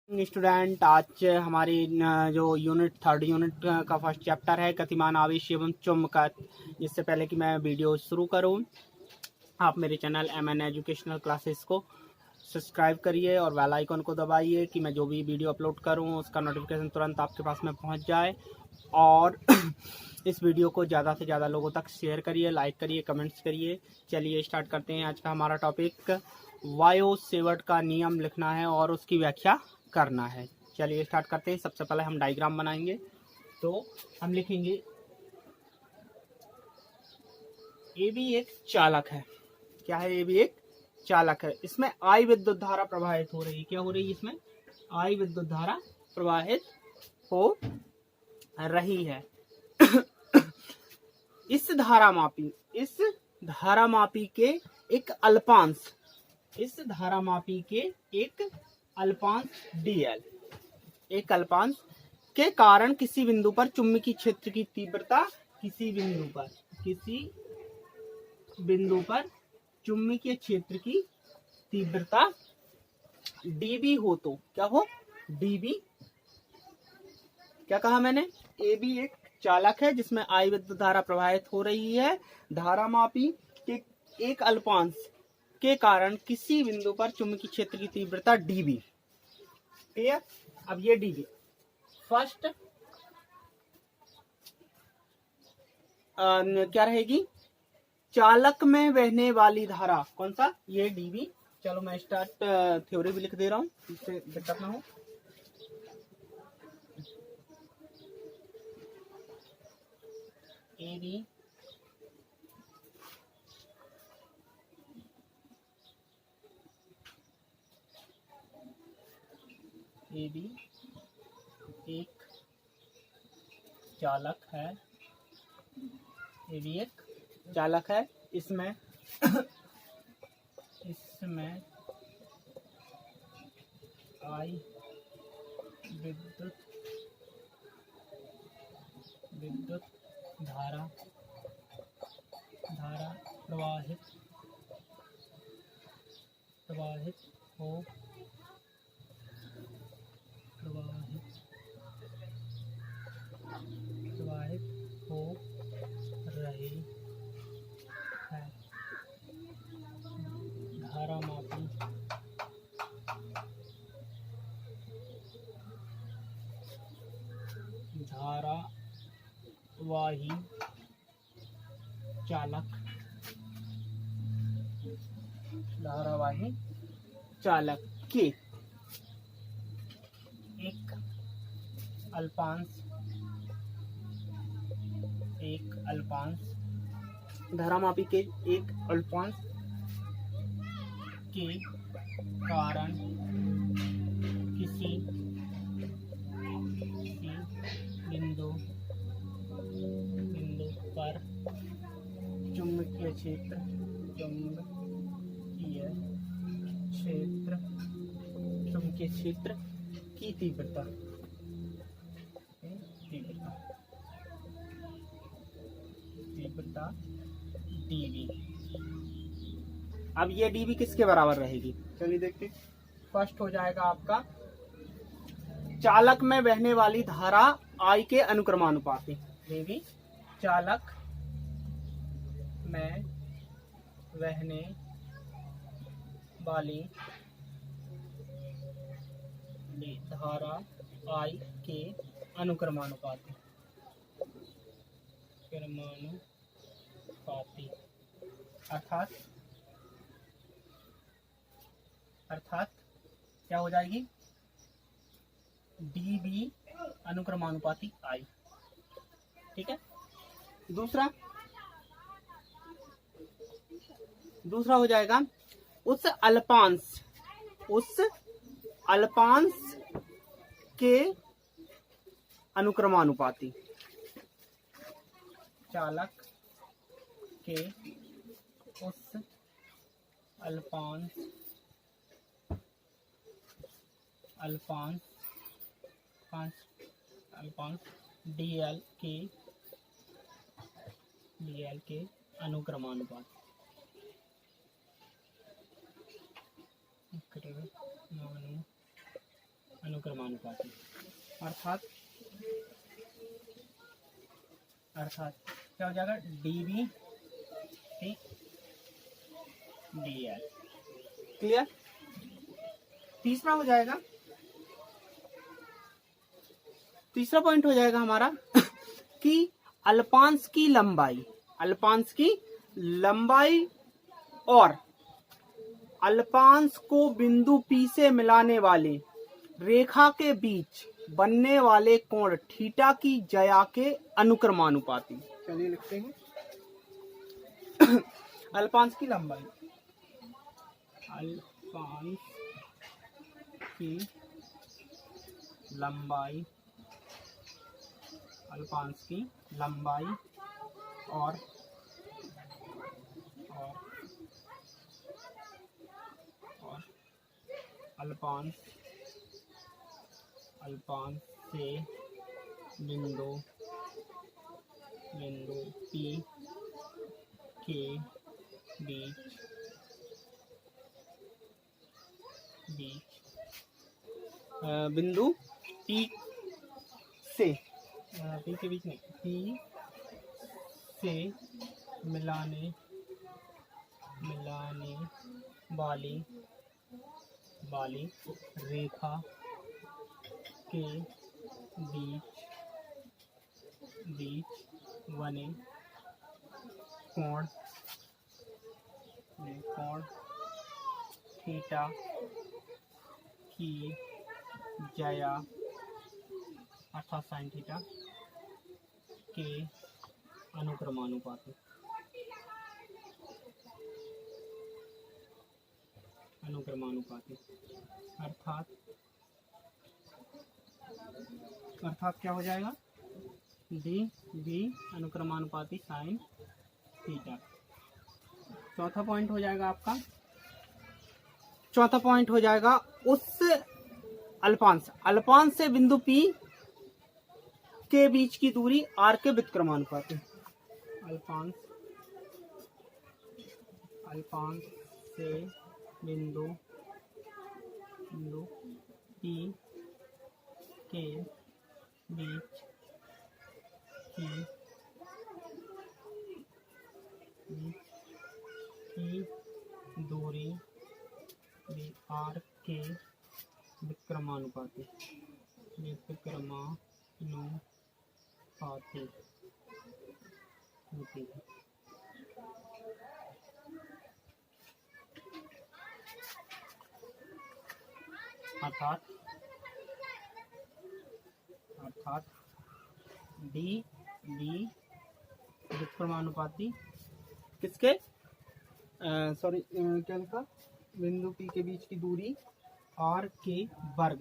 Student, आज हमारी जो थर्ड यूनिट का फर्स्ट चैप्टर है गतिमान आवेश एवं चुंबकत्व। इससे पहले कि मैं वीडियो शुरू करूं, आप मेरे चैनल MN एजुकेशनल क्लासेस को सब्सक्राइब करिए और बेल आइकन को दबाइए कि मैं जो भी वीडियो अपलोड करूं उसका नोटिफिकेशन तुरंत आपके पास में पहुंच जाए। और इस वीडियो को ज़्यादा से ज़्यादा लोगों तक शेयर करिए, लाइक करिए, कमेंट्स करिए। चलिए स्टार्ट करते हैं। आज का हमारा टॉपिक वायो सेवर्ट का नियम लिखना है और उसकी व्याख्या करना है। चलिए स्टार्ट करते हैं। सबसे पहले हम डायग्राम बनाएंगे। तो हम लिखेंगे ए भी एक चालक है। क्या है? ए भी एक चालक है। इसमें आई विद्युत धारा प्रवाहित हो रही है। क्या हो रही है? इसमें आई विद्युत धारा प्रवाहित हो रही है। इस धारामापी के एक अल्पांश dl के कारण किसी बिंदु पर चुंबकीय क्षेत्र की तीव्रता किसी बिंदु पर चुंबकीय क्षेत्र की तीव्रता dB हो तो क्या हो? dB। क्या कहा मैंने? ए भी एक चालक है जिसमें आई विद्युत धारा प्रवाहित हो रही है। धारामापी के एक अल्पांश के कारण किसी बिंदु पर चुंबकीय क्षेत्र की तीव्रता dB। ठीक, अब ये dB फर्स्ट क्या रहेगी? चालक में बहने वाली धारा। कौन सा? ये dB। चलो मैं स्टार्ट थ्योरी भी लिख दे रहा हूँ, इससे दिक्कत ना हो। ए बी एक चालक है। ए भी एक चालक है। इसमें आई विद्युत धारा प्रवाहित हो रही है। धारावाही चालक के एक अल्पांश धारामापी के एक अल्पांश के कारण किसी बिंदु पर चुंबकीय क्षेत्र की तीव्रता dB। अब ये dB किसके बराबर रहेगी? चलिए देखते। फर्स्ट हो जाएगा आपका चालक में बहने वाली धारा I के अनुक्रमानुपाती। dB चालक में बहने वाली धारा I के अनुक्रमानुपाती अर्थात क्या हो जाएगी? dB अनुक्रमानुपाती I। ठीक है। दूसरा हो जाएगा उस अल्पांश के अनुक्रमानुपाती। चालक के उस अल्पांश dl के अनुक्रमानुपाती। अनुक्रमानुपाती। अर्थात क्या हो जाएगा, dB dl। क्लियर। तीसरा हो जाएगा, तीसरा पॉइंट हो जाएगा हमारा कि अल्पांश की लंबाई और अल्पांश को बिंदु P से मिलाने वाली रेखा के बीच बनने वाले कोण थीटा की ज्या के अनुक्रमानुपाती। चलिए लिखते हैं अल्पांश की लंबाई, अल्पांश की लंबाई, अल्पांश की लंबाई और अल्पांश से बिंदु P के बीच बिंदु P से P के बीच नहीं, P से मिलाने वाली रेखा के बीच बने कोण थीटा की ज्या अर्थात साइन थीटा के अनुक्रमानुपाती। अर्थात क्या हो जाएगा, dB अनुक्रमानुपाती साइन थीटा। चौथा पॉइंट हो जाएगा आपका, उस अल्पांश से बिंदु P के बीच की दूरी r के व्युत्क्रमानुपाती। अल्पांश से बिंदु P के बीच की दूरी r के व्युत्क्रमानुपाती होती है। अर्थात dB व्युत्क्रमानुपाती किसके, क्या लिखा, बिंदु P के बीच की दूरी r के वर्ग,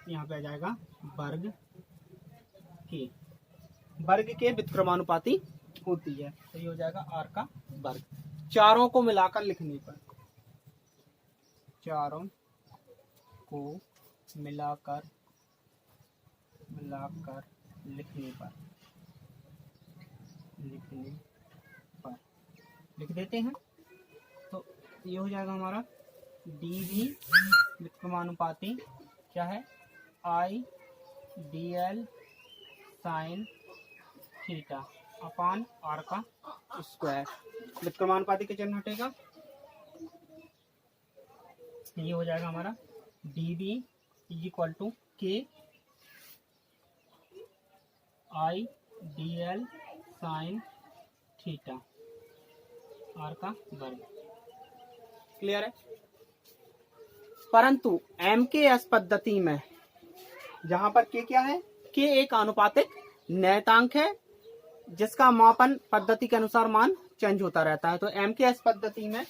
यहाँ पे आ जाएगा वर्ग के व्युत्क्रमानुपाती होती है। तो ये हो जाएगा r का वर्ग। चारों को मिलाकर लिखने पर, लिख देते हैं। तो ये हो जाएगा हमारा dB व्युत्क्रमानुपाती क्या है, IDL sine theta upon r का स्क्वायर। व्युत्क्रमानुपाती के चिन्ह हटेगा, ये हो जाएगा हमारा dB equal to K IDL sine theta r का वर्ग। क्लियर है। परंतु MKS पद्धति में जहां पर K क्या है, K एक आनुपातिक नियतांक है जिसका मापन पद्धति के अनुसार मान चेंज होता रहता है। तो MKS पद्धति में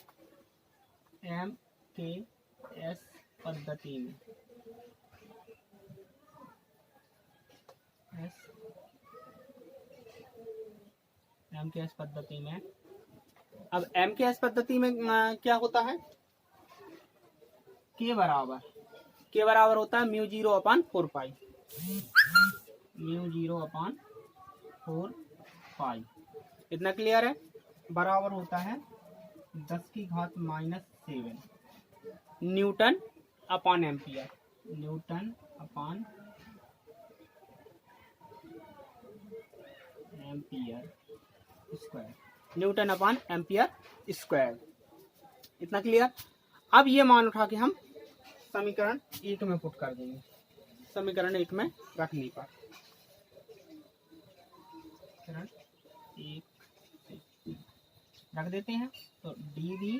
अब MKS पद्धति में क्या होता है, K बराबर होता है म्यू 0 अपान 4 पाई, इतना क्लियर है। बराबर होता है 10⁻⁻7 newton upon ampere. Newton upon ampere square, newton upon ampere square. इतना क्लियर। अब ये मान उठा के हम समीकरण 1 में पुट कर देंगे, समीकरण 1 में रखने पर समीकरण 1 रख देते हैं। तो dv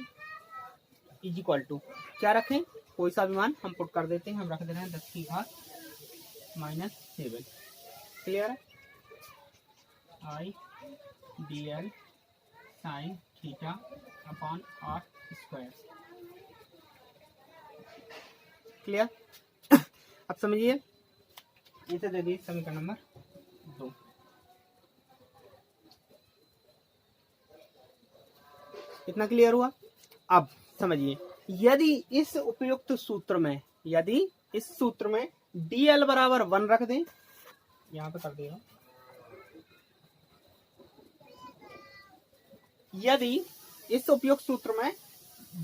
इज इक्वल टू क्या रखें, कोई सा भी मान हम पुट कर देते हैं। हम रख दे रहे हैं 10 की घात -7। क्लियर है। I D L sine theta upon R square. Clear. अब समझिए, इसे दे दी समीकरण नंबर 2। इतना क्लियर हुआ। अब समझिए, यदि इस उपयुक्त सूत्र में, यदि इस सूत्र में dl बराबर 1 रख दें, यहां पे कर देगा, यदि इस उपयुक्त सूत्र में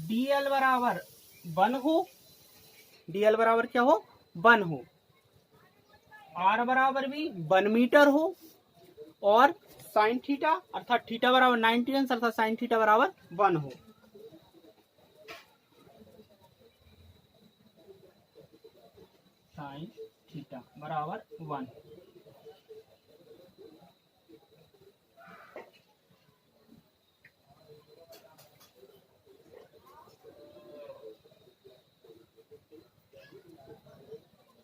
dl बराबर 1 हो, dl बराबर क्या हो, 1 हो, r बराबर भी 1 मीटर हो, और साइन थीटा अर्थात थीटा बराबर 90 अंश अर्थात साइन थीटा बराबर 1 हो, साइन थीटा बराबर 1,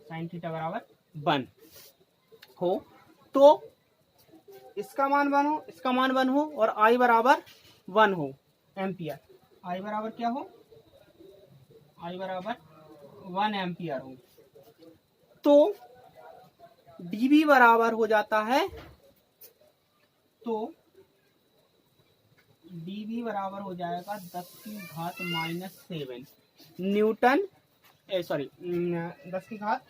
साइन थीटा बराबर 1 हो, तो इसका मान 1 हो, इसका मान 1 हो, और आई बराबर 1 हो एम्पियर। आई बराबर क्या हो, आई बराबर 1 एम्पियर हो, तो dv बराबर हो जाता है, तो dv बराबर हो जाएगा 10 की घात -7 न्यूटन, सॉरी 10 की घात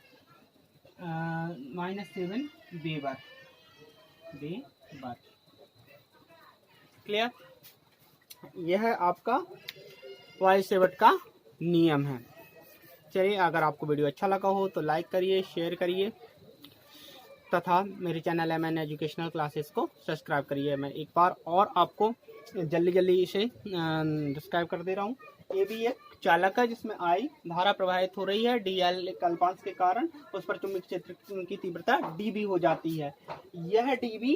-7 वेबर। क्लियर। यह है आपका वायसेवट का नियम है। चलिए, अगर आपको वीडियो अच्छा लगा हो तो लाइक करिए, शेयर करिए, तथा मेरे चैनल MN एजुकेशनल क्लासेस को सब्सक्राइब करिए। मैं एक बार और आपको जल्दी इसे डिस्क्राइब कर दे रहा हूँ। ये भी एक चालक है जिसमें आई धारा प्रवाहित हो रही है, dl कल्पांश के कारण उस पर चुंबकीय क्षेत्र की तीव्रता db हो जाती है। यह db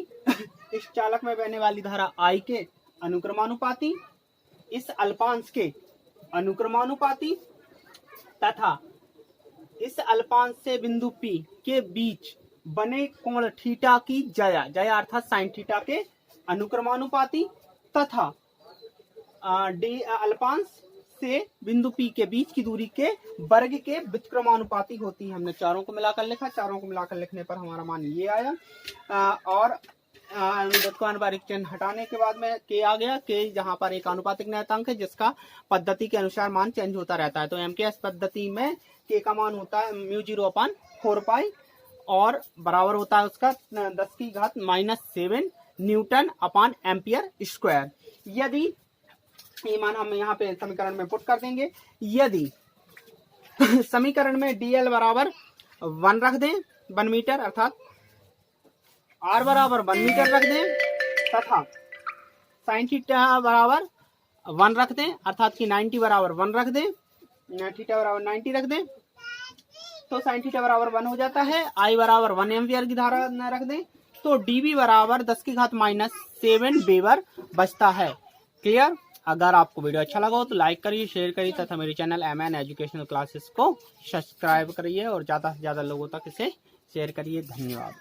इस चालक में बहने वाली धारा I के अनुक्रमानुपाती, इस अल्पांश के अनुक्रमानुपाती, तथा इस अल्पांश से बिंदु P के बीच बने कोण थीटा की जया अर्थात साइन थीटा के अनुक्रमानुपाती, तथा अल्पांश से बिंदु P के बीच की दूरी के वर्ग के व्युत्क्रमानुपाती होती है। हमने चारों को मिलाकर लिखा, चारों को मिलाकर लिखने पर हमारा मान ये आया, और व्युत्क्रमानुपातिक चिन्ह हटाने के बाद में k आ गया। k जहां पर एक आनुपातिक नियतांक है जिसका पद्धति के अनुसार मान चेंज होता रहता है। तो MKS पद्धति में k का मान होता है μ0/4 पाई, और बराबर होता है उसका 10 की घात -7 न्यूटन अपॉन एम्पियर स्क्वायर। यदि ये मान हम यहाँ पे समीकरण में पुट कर देंगे, यदि समीकरण में dl बराबर 1 रख दें, 1 मीटर अर्थात r बराबर 1 मीटर रख दें, तथा साइन थीटा बराबर 1 रख दें अर्थात कि 90 बराबर 1 रख दें, थीटा बराबर 90 रख दें, तो साइन थीटा बराबर 1 हो जाता है। आई बराबर 1 एम्पियर की धारा न रख दें, तो dv बराबर 10 की घात -7 वेबर बचता है। क्लियर। अगर आपको वीडियो अच्छा लगा हो तो लाइक करिए, शेयर करिए, तथा मेरे चैनल MN एजुकेशनल क्लासेस को सब्सक्राइब करिए और ज़्यादा से ज़्यादा लोगों तक इसे शेयर करिए। धन्यवाद।